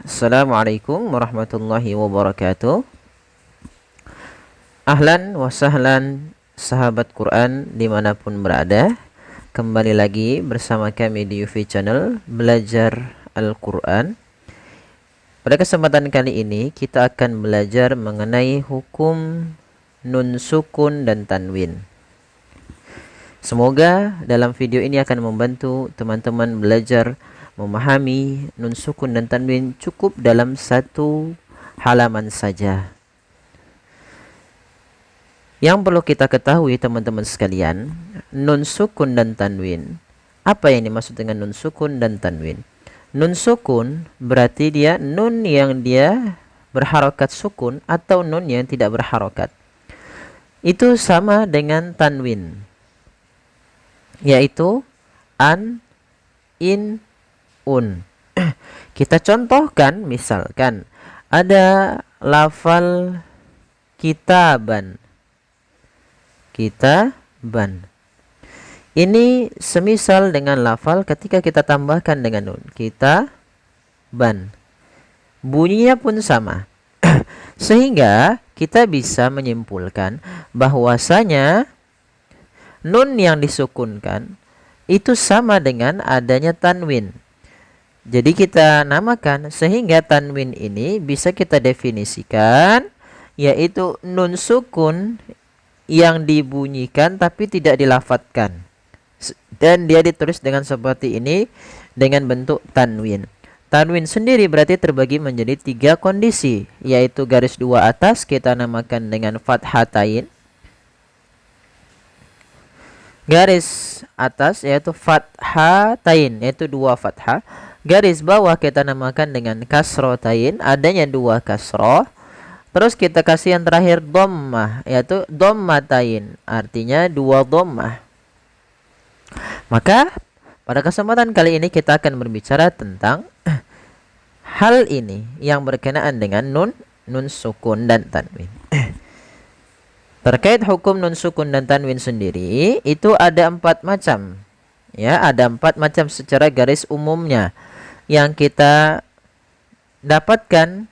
Assalamualaikum warahmatullahi wabarakatuh. Ahlan wa sahlan sahabat Quran dimanapun berada. Kembali lagi bersama kami di UV Channel Belajar Al-Quran. Pada kesempatan kali ini kita akan belajar mengenai hukum nun sukun dan tanwin. Semoga dalam video ini akan membantu teman-teman belajar memahami nun sukun dan tanwin cukup dalam satu halaman saja. Yang perlu kita ketahui teman-teman sekalian, nun sukun dan tanwin. Apa yang dimaksud dengan nun sukun dan tanwin? Nun sukun berarti dia nun yang dia berharokat sukun atau nun yang tidak berharokat. Itu sama dengan tanwin, yaitu an, in, un. Kita contohkan, misalkan ada lafal kitaban. Kitaban. Ini semisal dengan lafal ketika kita tambahkan dengan nun. Kitaban. Bunyinya pun sama. Sehingga kita bisa menyimpulkan bahwasanya nun yang disukunkan itu sama dengan adanya tanwin. Jadi kita namakan, sehingga tanwin ini bisa kita definisikan yaitu nun sukun yang dibunyikan tapi tidak dilafatkan. Dan dia ditulis dengan seperti ini dengan bentuk tanwin. Tanwin sendiri berarti terbagi menjadi 3 kondisi, yaitu garis 2 atas kita namakan dengan fathatain. Garis atas yaitu fathatain, yaitu 2 fathah. Garis bawah kita namakan dengan kasrotain, adanya 2 kasroh. Terus kita kasih yang terakhir dhammah, yaitu dhammatain, artinya 2 dhammah. Maka pada kesempatan kali ini kita akan berbicara tentang hal ini yang berkenaan dengan nun sukun dan tanwin. Terkait hukum nun sukun dan tanwin sendiri itu ada 4 macam. Ya, ada 4 macam secara garis umumnya yang kita dapatkan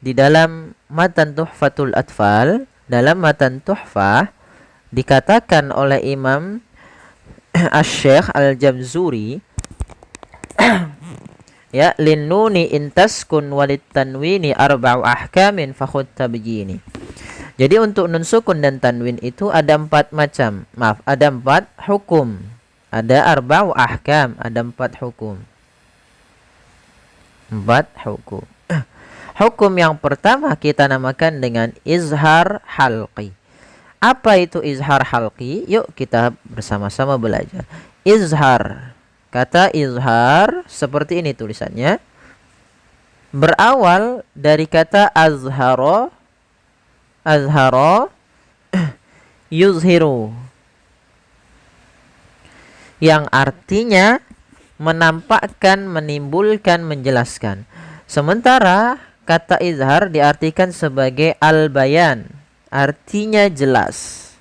di dalam matan Tuhfatul Atfal. Dalam matan Tuhfah dikatakan oleh Imam Asy-Syaikh Al-Jamzuri ya, lin nuni intaskun walit tanwini arba'u ahkamin fakhud tabyini. Jadi untuk nun sukun dan tanwin itu ada 4 macam. Maaf, ada 4 hukum. Ada arba'u ahkam, ada 4 hukum. 4 hukum. Hukum yang pertama kita namakan dengan izhar halqi. Apa itu izhar halqi? Yuk kita bersama-sama belajar. Izhar. Kata izhar seperti ini tulisannya. Berawal dari kata azharo. Azharo yuzhiru, yang artinya menampakkan, menimbulkan, menjelaskan. Sementara kata izhar diartikan sebagai al-bayan, artinya jelas.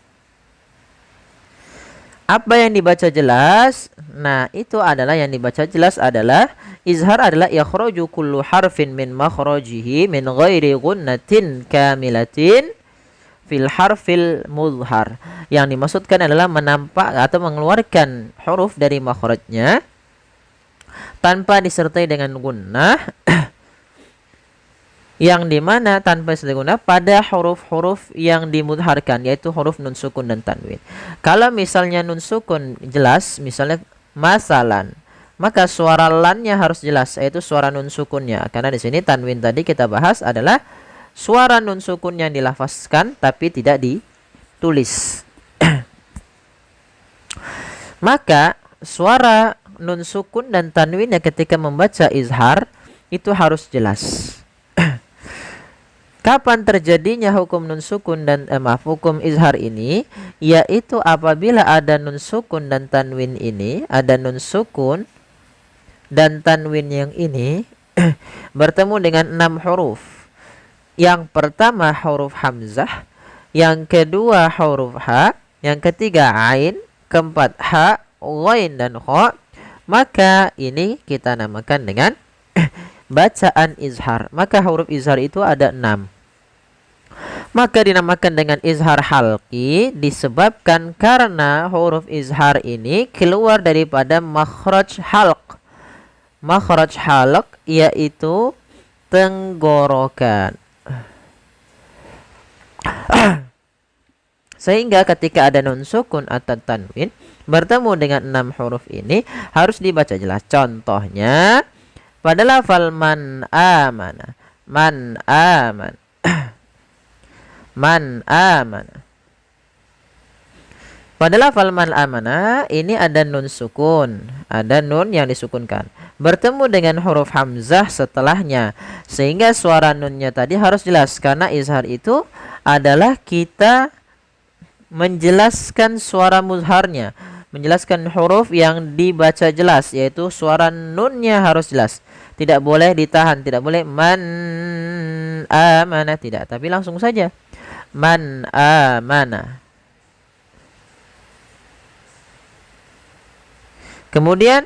Apa yang dibaca jelas? Nah, itu adalah yang dibaca jelas adalah izhar adalah ikhraju kullu harfin min makhrajihi min ghairi gunnatin kamilatin fil harfil mudhar. Yang dimaksudkan adalah menampak atau mengeluarkan huruf dari makhrajnya tanpa disertai dengan gunnah, yang dimana tanpa disertai gunnah pada huruf-huruf yang dimudharkan, yaitu huruf nun sukun dan tanwin. Kalau misalnya nun sukun jelas, misalnya masalan, maka suara lannya harus jelas, yaitu suara nun sukunnya. Karena di sini tanwin tadi kita bahas adalah suara nun sukun yang dilafazkan tapi tidak ditulis. Maka suara nun sukun dan tanwinnya ketika membaca izhar itu harus jelas. Kapan terjadinya hukum nun sukun dan hukum izhar ini? Yaitu apabila ada nun sukun dan tanwin ini, ada nun sukun dan tanwin yang ini bertemu dengan 6 huruf. Yang pertama huruf hamzah, yang kedua huruf ha, yang ketiga ain, keempat ha, ghain dan kha. Maka ini kita namakan dengan bacaan izhar. Maka huruf izhar itu ada 6. Maka dinamakan dengan izhar halqi disebabkan karena huruf izhar ini keluar daripada makhraj halq. Makhraj halq yaitu tenggorokan. Sehingga ketika ada nun sukun atau tanwin bertemu dengan 6 huruf ini harus dibaca jelas. Contohnya pada lafal man amana. Man aman. Man amana. Pada lafal man amana ini ada nun sukun, ada nun yang disukunkan bertemu dengan huruf hamzah setelahnya, sehingga suara nunnya tadi harus jelas karena izhar itu adalah kita menjelaskan suara muzharnya, menjelaskan huruf yang dibaca jelas, yaitu suara nunnya harus jelas, tidak boleh ditahan, tidak boleh man amana, tidak, tapi langsung saja man amana. Kemudian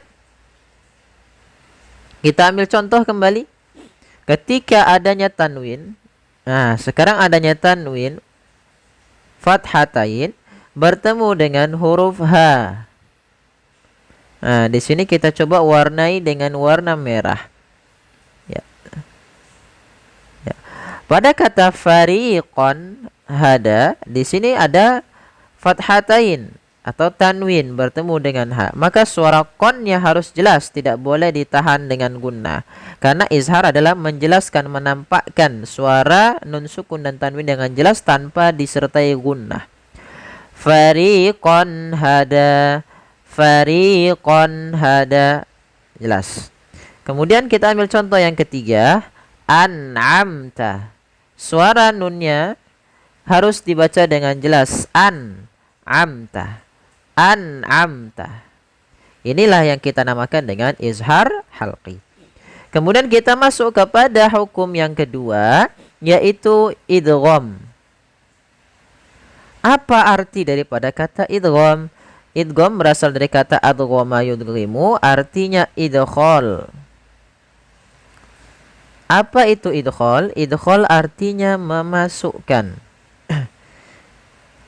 kita ambil contoh kembali ketika adanya tanwin. Nah, sekarang adanya tanwin fathatain bertemu dengan huruf H. Nah, di sini kita coba warnai dengan warna merah. Ya. Ya. Pada kata fariqon hada, di sini ada fathatain atau tanwin bertemu dengan ha, maka suara konnya harus jelas, tidak boleh ditahan dengan gunnah. Karena izhar adalah menjelaskan, menampakkan suara nun sukun dan tanwin dengan jelas tanpa disertai gunnah. Fariqon hada, fariqon hada, jelas. Kemudian kita ambil contoh yang ketiga, an'amta. Suara nunnya harus dibaca dengan jelas, amta. An'amta. Inilah yang kita namakan dengan izhar halqi. Kemudian kita masuk kepada hukum yang kedua, yaitu idgham. Apa arti daripada kata idgham? Idgham berasal dari kata adghama yudghimu, artinya idkhal. Apa itu idkhal? Idkhal artinya memasukkan.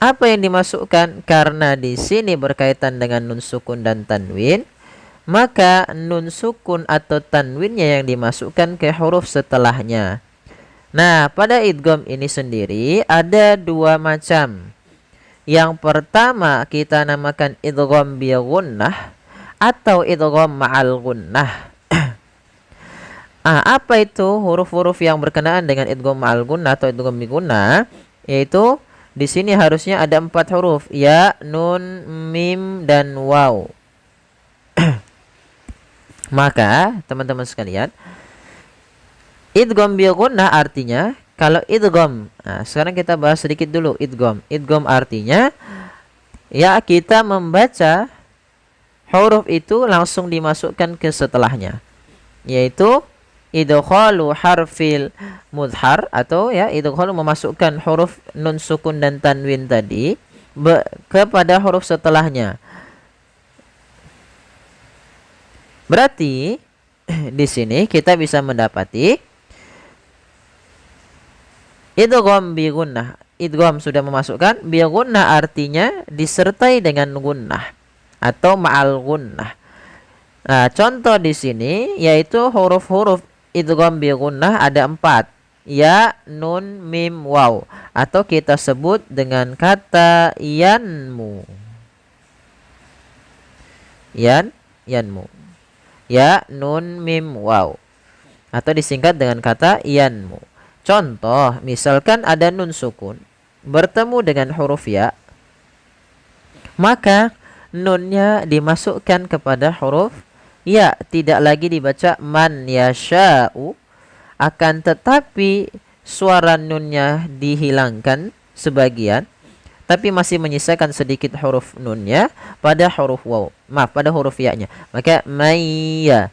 Apa yang dimasukkan? Karena di sini berkaitan dengan nun sukun dan tanwin, maka nun sukun atau tanwinnya yang dimasukkan ke huruf setelahnya. Nah, pada idgham ini sendiri ada dua macam. Yang pertama kita namakan idgham bi gunnah atau idgham ma'al gunnah. Apa itu huruf-huruf yang berkenaan dengan idgham ma'al gunnah atau idgham bi gunnah? Yaitu di sini harusnya ada 4 huruf, ya, nun, mim, dan waw. Maka teman-teman sekalian, idgham bi gunnah artinya kalau idgham. Nah, sekarang kita bahas sedikit dulu idgham. Idgham artinya ya kita membaca huruf itu langsung dimasukkan ke setelahnya, yaitu idkhalu harfil mudhar, atau ya idkhalu memasukkan huruf nun sukun dan tanwin tadi kepada huruf setelahnya. Berarti di sini kita bisa mendapati idgham bi gunnah. Idgham sudah memasukkan, bi gunnah artinya disertai dengan gunnah atau ma'al gunnah. Nah, contoh di sini yaitu huruf-huruf idgham bi gunnah ada 4. Ya, nun, mim, waw, atau kita sebut dengan kata yanmu. Yanmu. Ya, nun, mim, waw, atau disingkat dengan kata yanmu. Contoh, misalkan ada nun sukun bertemu dengan huruf ya, maka nunnya dimasukkan kepada huruf ya, tidak lagi dibaca man yasha'u, akan tetapi suara nunnya dihilangkan sebagian, tapi masih menyisakan sedikit huruf nunnya pada huruf waw. Pada huruf ya-nya. Maka maya,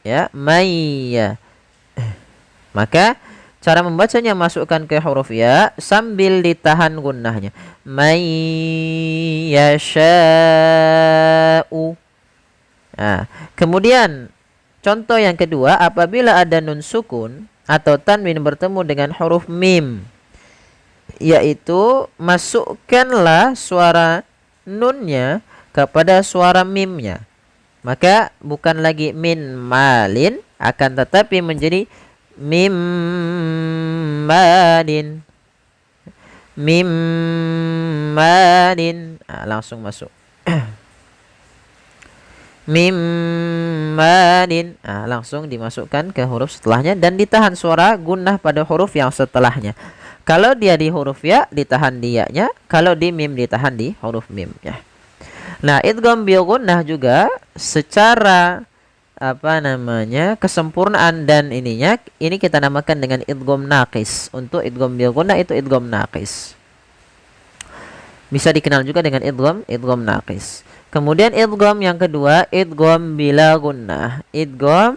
ya, maya. Maka cara membacanya masukkan ke huruf ya sambil ditahan gunnahnya. Mayyasha'u. Nah, kemudian Contoh yang kedua, apabila ada nun sukun atau tanwin bertemu dengan huruf mim, yaitu masukkanlah suara nunnya kepada suara mimnya. Maka bukan lagi min malin, akan tetapi menjadi mim malin. Mim malin. Langsung masuk. Mim malin. Langsung dimasukkan ke huruf setelahnya dan ditahan suara gunnah pada huruf yang setelahnya. Kalau dia di huruf ya, ditahan di ya-nya. Kalau di mim, ditahan di huruf mim-nya. Nah, idgham bil gunnah juga secara kesempurnaan dan ininya, ini kita namakan dengan idgham naqis. Untuk idgham bil gunnah itu idgham naqis. Bisa dikenal juga dengan idgham naqis. Kemudian idgham yang kedua, idgham bila gunnah. Idgham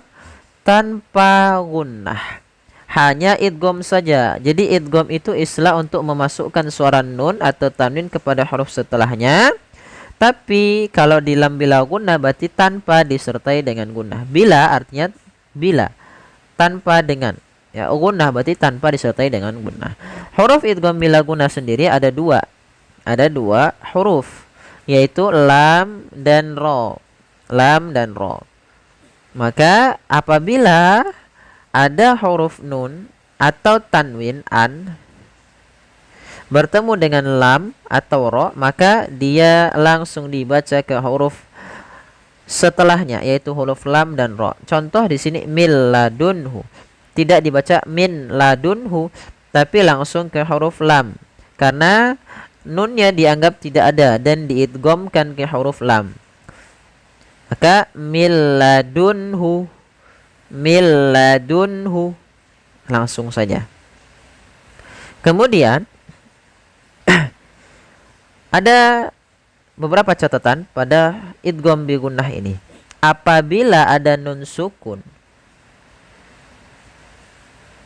tanpa gunnah. Hanya idgham saja. Jadi idgham itu istilah untuk memasukkan suara nun atau tanwin kepada huruf setelahnya. Tapi kalau di lam bila gunnah berarti tanpa disertai dengan gunnah. Bila artinya bila, tanpa dengan. Ya, gunnah berarti tanpa disertai dengan gunnah. Huruf idgham bila gunnah sendiri ada dua. Ada dua huruf, yaitu lam dan ro. Lam dan ro. Maka apabila ada huruf nun atau tanwin an bertemu dengan lam atau ro, maka dia langsung dibaca ke huruf setelahnya, yaitu huruf lam dan ro. Contoh di sini mil ladunhu. Tidak dibaca min ladunhu, tapi langsung ke huruf lam. Karena nunnya dianggap tidak ada dan diidghamkan ke huruf lam. Maka mil ladunhu. Mil ladunhu, langsung saja. Kemudian ada beberapa catatan pada idgham bi gunnah ini. Apabila ada nun sukun,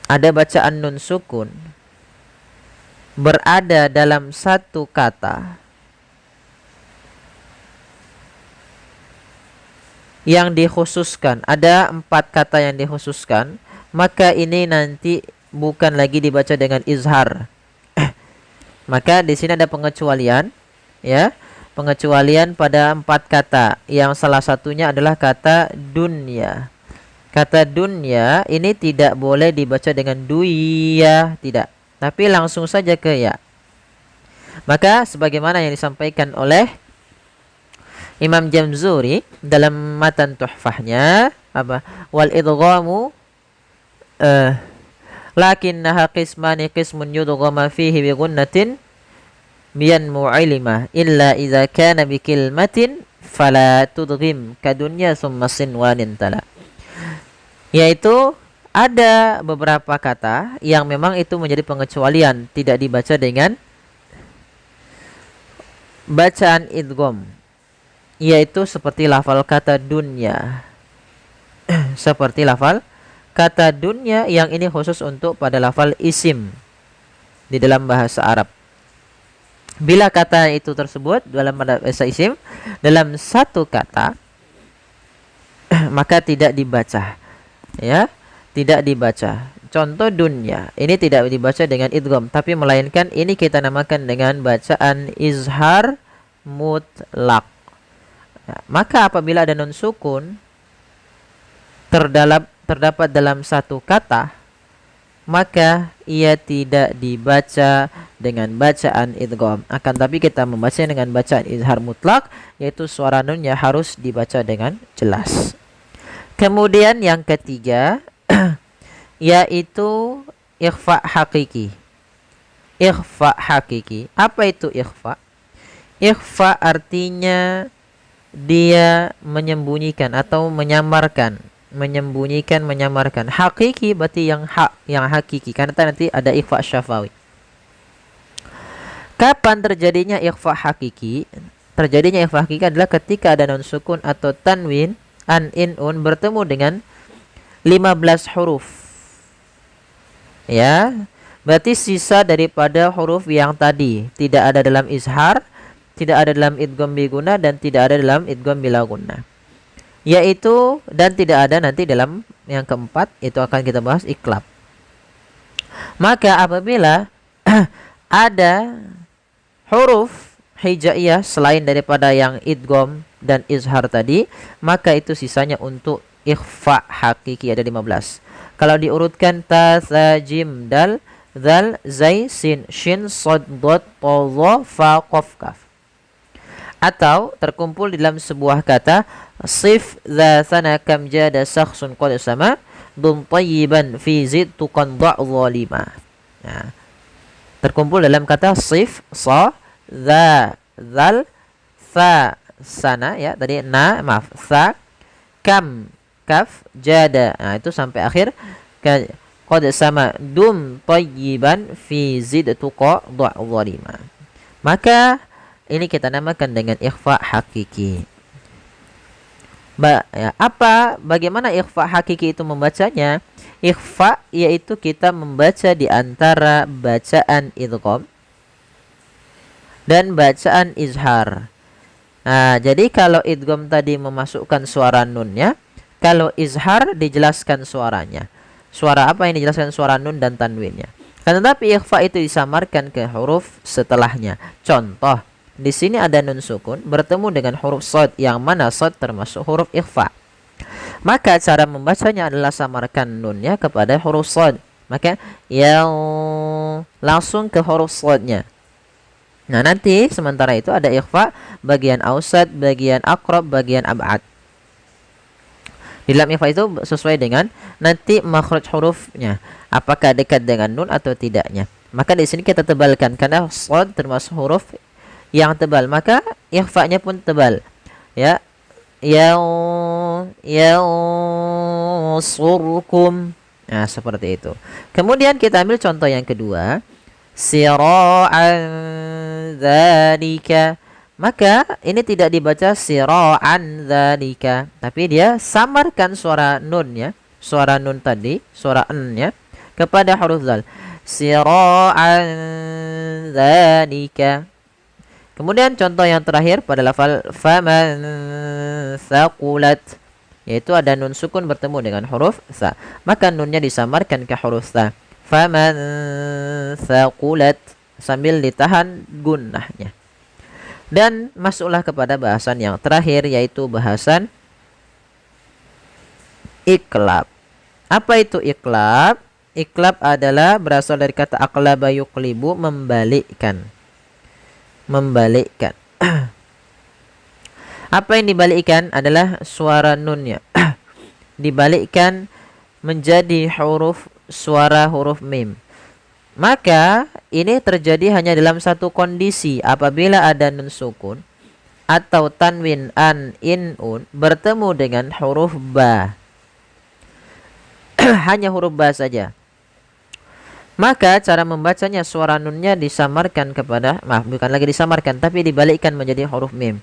ada bacaan nun sukun berada dalam satu kata yang dikhususkan, ada 4 kata yang dikhususkan, maka ini nanti bukan lagi dibaca dengan izhar. Maka di sini ada pengecualian, ya, pengecualian pada 4 kata, yang salah satunya adalah kata dunya. Kata dunya ini tidak boleh dibaca dengan duya, tidak, tapi langsung saja ke ya. Maka sebagaimana yang disampaikan oleh Imam Jamzuri dalam matan tuhfahnya, wal idghamu lakinnaha qismani qismun yudghama fihi bi gunnatin biyan mu'ilima illa idza kana bi kilmatin fala tudghim kadunya summa sinwanin tala. Yaitu ada beberapa kata yang memang itu menjadi pengecualian, tidak dibaca dengan bacaan idgham, yaitu seperti lafal kata dunya. Seperti lafal kata dunya yang ini khusus untuk pada lafal isim di dalam bahasa Arab. Bila kata itu tersebut dalam bahasa isim dalam satu kata, maka tidak dibaca. Ya, tidak dibaca. Contoh dunya, ini tidak dibaca dengan idgham, tapi melainkan ini kita namakan dengan bacaan izhar mutlak. Maka apabila ada nun sukun terdapat dalam satu kata, maka ia tidak dibaca dengan bacaan idgham. Akan tapi kita membaca dengan bacaan izhar mutlak, yaitu suara nunnya harus dibaca dengan jelas. Kemudian yang ketiga yaitu ikhfa hakiki. Ikhfa hakiki. Apa itu ikhfa? Ikhfa artinya dia menyembunyikan atau menyamarkan, menyamarkan. Hakiki berarti yang hakiki, karena nanti ada ikhfa syafawi. Kapan terjadinya ikhfa hakiki? Terjadinya ikhfa hakiki adalah ketika ada nun sukun atau tanwin an in un bertemu dengan 15 huruf. Ya, berarti sisa daripada huruf yang tadi tidak ada dalam izhar, tidak ada dalam idgham bi gunnah, dan tidak ada dalam idgham bila gunnah. yaitu dan tidak ada nanti dalam yang keempat, itu akan kita bahas iklab. Maka apabila ada huruf hijaiyah selain daripada yang idgham dan izhar tadi, maka itu sisanya untuk ikhfa hakiki, ada 15. Kalau diurutkan ta, tha, jim, dal, zal, zai, sin, shin, sod, dot, ta, dha, fa, qaf, kaf. Atau terkumpul dalam sebuah kata sif dha thana kam jada sakhsun qad sama dum tayyiban fi zid tuqan da' zalima. Nah, terkumpul dalam kata sif sa dha zal fa sana, ya tadi na, maaf, sa kam kaf jada. Nah, itu sampai akhir qad sama dum tayyiban fi zid tuqa da' zalima. Maka ini kita namakan dengan ikhfa hakiki. Bagaimana ikhfa hakiki itu membacanya? Ikhfa yaitu kita membaca di antara bacaan idgham dan bacaan izhar. Nah, jadi kalau idgham tadi memasukkan suara nunnya, kalau izhar dijelaskan suaranya. Suara apa yang dijelaskan? Suara nun dan tanwinnya. Tetapi ikhfa itu disamarkan ke huruf setelahnya. Contoh, di sini ada nun sukun bertemu dengan huruf shad, yang mana shad termasuk huruf ikhfa. Maka cara membacanya adalah samarkan nunnya kepada huruf shad. Maka yang langsung ke huruf shadnya. Nah, nanti sementara itu ada ikhfa bagian ausad, bagian aqrab, bagian ab'ad. Di dalam ikhfa itu sesuai dengan nanti makhraj hurufnya, apakah dekat dengan nun atau tidaknya. Maka di sini kita tebalkan karena shad termasuk huruf yang tebal, maka ikhfa-nya pun tebal, ya. Surkum. Nah, seperti itu. Kemudian kita ambil contoh yang kedua, sira'an dzalika. Maka ini tidak dibaca sira'an dzalika, tapi dia samarkan suara nunnya, suara nun tadi, suara n-nya kepada huruf zal. Sira'an dzalika. Kemudian contoh yang terakhir pada lafal faman thaqulat, yaitu ada nun sukun bertemu dengan huruf tha, maka nunnya disamarkan ke huruf tha. Faman thaqulat, sambil ditahan gunnahnya. Dan masuklah kepada bahasan yang terakhir, yaitu bahasan iklab. Apa itu iklab? Iklab adalah berasal dari kata aqlaba yuqlibu, membalikkan. Membalikkan. Apa yang dibalikkan adalah suara nunnya. Dibalikkan menjadi suara huruf mim. Maka ini terjadi hanya dalam satu kondisi, apabila ada nun sukun atau tanwin an, in, un bertemu dengan huruf ba. Hanya huruf ba saja. Maka cara membacanya, suara nunnya disamarkan kepada, bukan lagi disamarkan, tapi dibalikkan menjadi huruf mim.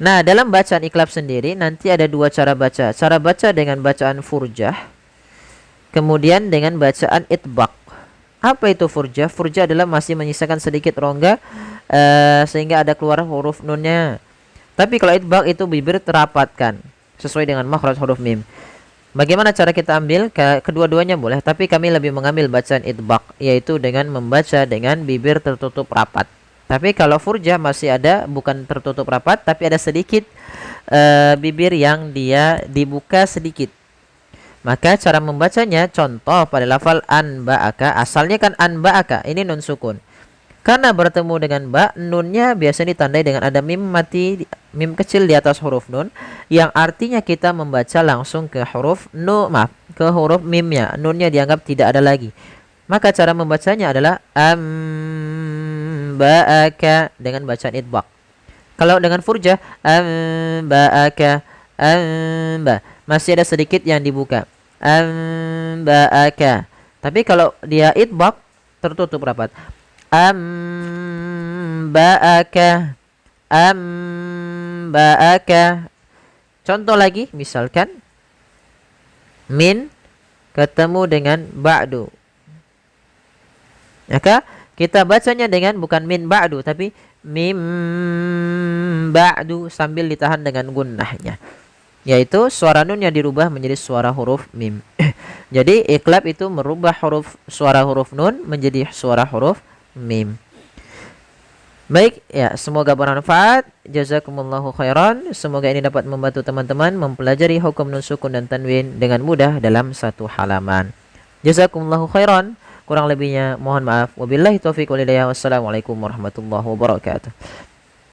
Nah, dalam bacaan iklab sendiri nanti ada dua cara baca. Cara baca dengan bacaan furjah, kemudian dengan bacaan itbaq. Apa itu furjah? Furjah adalah masih menyisakan sedikit rongga sehingga ada keluar huruf nunnya. Tapi kalau itbaq itu bibir terapatkan sesuai dengan makhraj huruf mim. Bagaimana cara kita ambil? Kedua-duanya boleh, tapi kami lebih mengambil bacaan itbaq, yaitu dengan membaca dengan bibir tertutup rapat. Tapi kalau furjah masih ada, bukan tertutup rapat, tapi ada sedikit bibir yang dia dibuka sedikit. Maka cara membacanya, contoh pada lafal anba'aka, asalnya kan anba'aka, ini nun sukun. Karena bertemu dengan ba, nunnya biasanya ditandai dengan ada mim mati, mim kecil di atas huruf nun, yang artinya kita membaca langsung ke huruf ke huruf mimnya. Nunnya dianggap tidak ada lagi. Maka cara membacanya adalah amba'aka dengan bacaan itbaq. Kalau dengan furjah, amba'aka, masih ada sedikit yang dibuka. Amba'aka. Tapi kalau dia itbaq, tertutup rapat. Amba'aka, amba'aka. Contoh lagi, misalkan min ketemu dengan ba'du, maka kita bacanya dengan bukan min ba'du, tapi mim ba'du sambil ditahan dengan gunnahnya. yaitu suara nun yang dirubah menjadi suara huruf mim. Jadi iqlab itu merubah suara huruf nun menjadi suara huruf mim. Baik, ya, semoga bermanfaat. Jazakumullahu khairan. Semoga ini dapat membantu teman-teman mempelajari hukum nun sukun dan tanwin dengan mudah dalam satu halaman. Jazakumullahu khairan. Kurang lebihnya mohon maaf. Wabillahi taufiq wal hidayah. Wassalamualaikum warahmatullahi wabarakatuh.